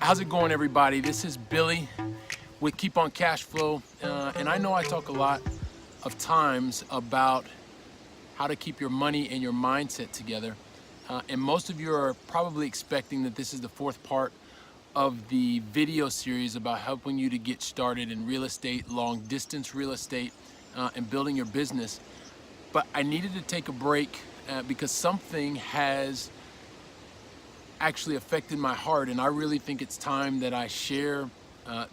How's it going, everybody? This is Billy with KeePonCashFlow, and I know I talk a lot of times about how to keep your money and your mindset together, and most of you are probably expecting that this is the fourth part of the video series about helping you to get started in real estate, long distance real estate, and building your business. But I needed to take a break because something has actually affected my heart, and I really think it's time that I share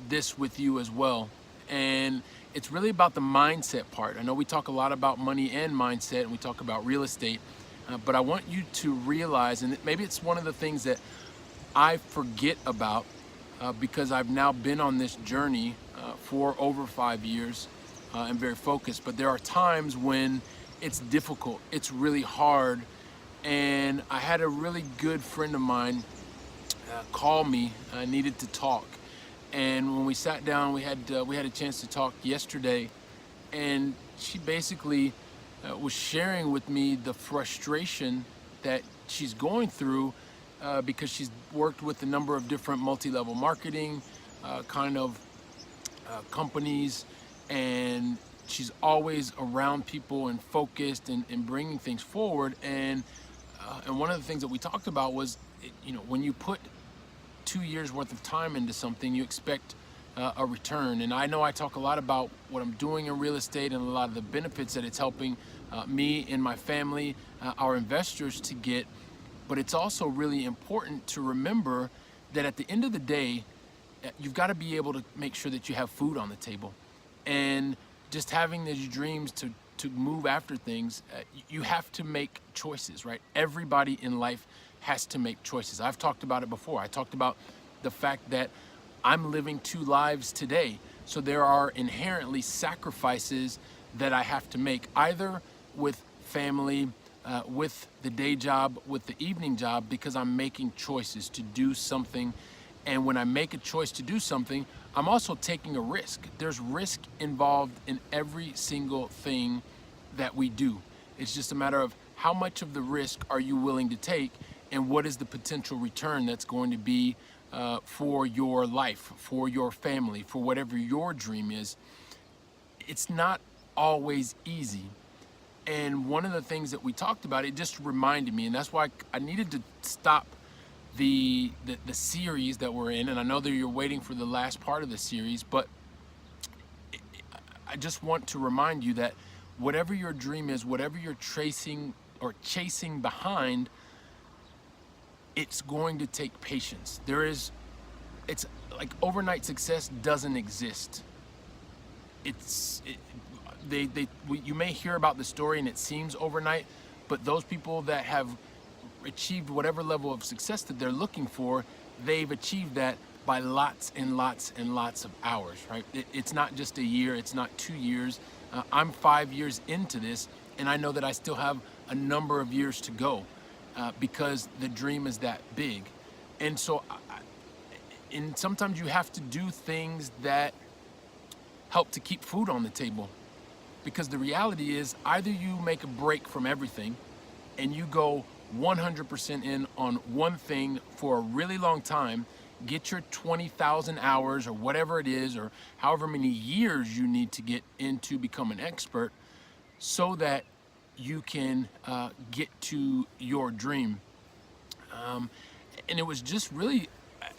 this with you as well. And it's really about the mindset part. I know we talk a lot about money and mindset, and we talk about real estate, but I want you to realize, and maybe it's one of the things that I forget about because I've now been on this journey for over 5 years and very focused, but there are times when it's difficult, it's really hard. And I had a really good friend of mine call me. I needed to talk, and when we sat down, we had a chance to talk yesterday, and she basically was sharing with me the frustration that she's going through because she's worked with a number of different multi-level marketing companies, and she's always around people and focused and bringing things forward. And one of the things that we talked about was, when you put 2 years worth of time into something, you expect a return. And I know I talk a lot about what I'm doing in real estate and a lot of the benefits that it's helping me and my family, our investors to get. But it's also really important to remember that at the end of the day, you've got to be able to make sure that you have food on the table. And just having these dreams to move after things, you have to make choices, right? Everybody in life has to make choices. I've talked about it before. I talked about the fact that I'm living 2 lives today. So there are inherently sacrifices that I have to make, either with family, with the day job, with the evening job, because I'm making choices to do something. And when I make a choice to do something, I'm also taking a risk. There's risk involved in every single thing that we do. It's just a matter of how much of the risk are you willing to take, and what is the potential return that's going to be for your life, for your family, for whatever your dream is. It's not always easy. And one of the things that we talked about, it just reminded me, and that's why I needed to stop the series that we're in. And I know that you're waiting for the last part of the series, but I just want to remind you that whatever your dream is, whatever you're chasing behind, it's going to take patience. It's like overnight success doesn't exist. You may hear about the story and it seems overnight, but those people that have achieved whatever level of success that they're looking for, they've achieved that by lots and lots and lots of hours, right? It's not just a year, it's not 2 years. I'm 5 years into this, and I know that I still have a number of years to go because the dream is that big. And so, and sometimes you have to do things that help to keep food on the table, because the reality is either you make a break from everything and you go 100% in on one thing for a really long time, get your 20,000 hours or whatever it is, or however many years you need to get into become an expert, so that you can get to your dream. And it was just really,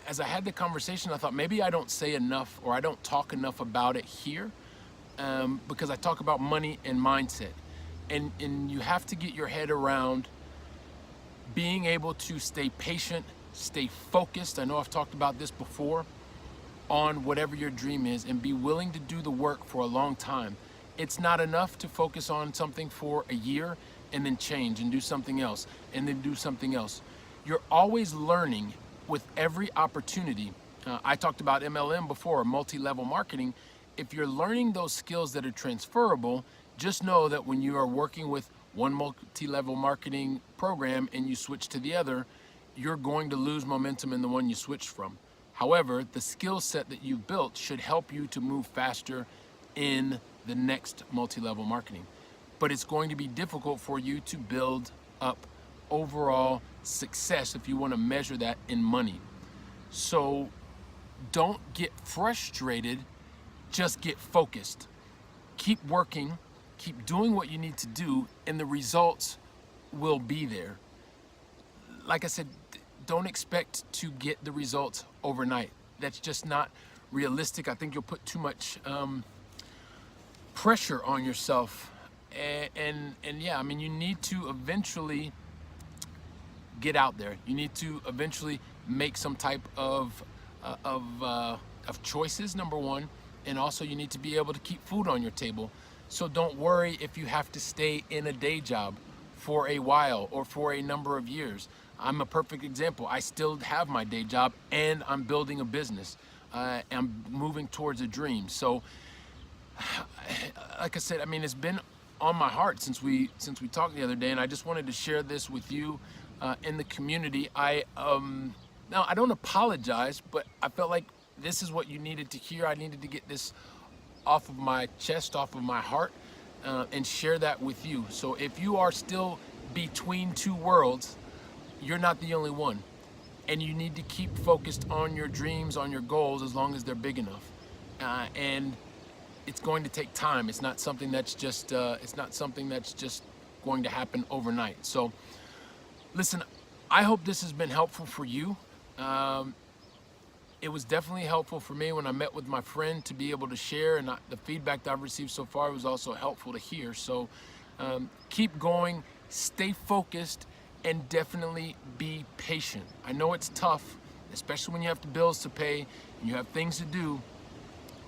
as I had the conversation, I thought maybe I don't say enough, or I don't talk enough about it here, because I talk about money and mindset. And you have to get your head around being able to stay patient, stay focused. I know I've talked about this before, on whatever your dream is, and be willing to do the work for a long time. It's not enough to focus on something for a year and then change and do something else and then do something else. You're always learning with every opportunity. I talked about MLM before, multi-level marketing. If you're learning those skills that are transferable, just know that when you are working with one multi-level marketing program and you switch to the other, you're going to lose momentum in the one you switched from. However, the skill set that you've built should help you to move faster in the next multi-level marketing. But it's going to be difficult for you to build up overall success if you want to measure that in money. So don't get frustrated, just get focused. Keep working, keep doing what you need to do, and the results will be there. Like I said, don't expect to get the results overnight. That's just not realistic. I think you'll put too much pressure on yourself. And yeah, I mean, you need to eventually get out there. You need to eventually make some type of choices, number one, and also you need to be able to keep food on your table. So don't worry if you have to stay in a day job for a while or for a number of years. I'm a perfect example. I still have my day job and I'm building a business. I'm moving towards a dream. So, like I said, I mean, it's been on my heart since we talked the other day, and I just wanted to share this with you in the community. Now I don't apologize, but I felt like this is what you needed to hear. I needed to get this off of my chest, off of my heart, and share that with you. So if you are still between two worlds, you're not the only one. And you need to keep focused on your dreams, on your goals, as long as they're big enough. And it's going to take time. It's not something that's just going to happen overnight. So listen, I hope this has been helpful for you. It was definitely helpful for me when I met with my friend to be able to share, and the feedback that I've received so far was also helpful to hear. So keep going, stay focused, and definitely be patient. I know it's tough, especially when you have bills to pay and you have things to do,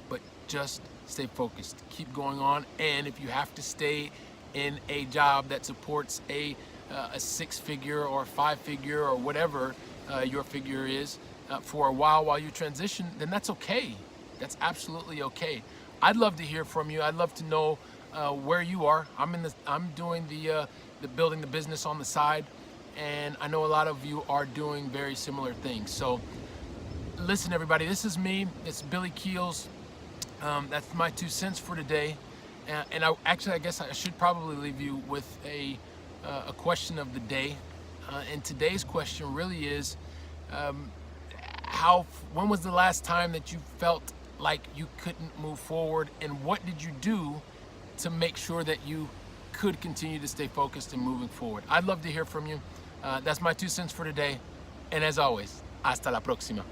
but just stay focused. Keep going on, and if you have to stay in a job that supports a six-figure or five-figure or whatever your figure is for a while you transition, then that's okay. That's absolutely okay. I'd love to hear from you. I'd love to know where you are. I'm doing the building the business on the side, and I know a lot of you are doing very similar things. So listen, everybody, this is me. It's Billy Keels. That's my 2 cents for today. And I guess I should probably leave you with a question of the day. And today's question really is, when was the last time that you felt like you couldn't move forward, and what did you do to make sure that you could continue to stay focused and moving forward? I'd love to hear from you. That's my 2 cents for today. And as always, hasta la próxima.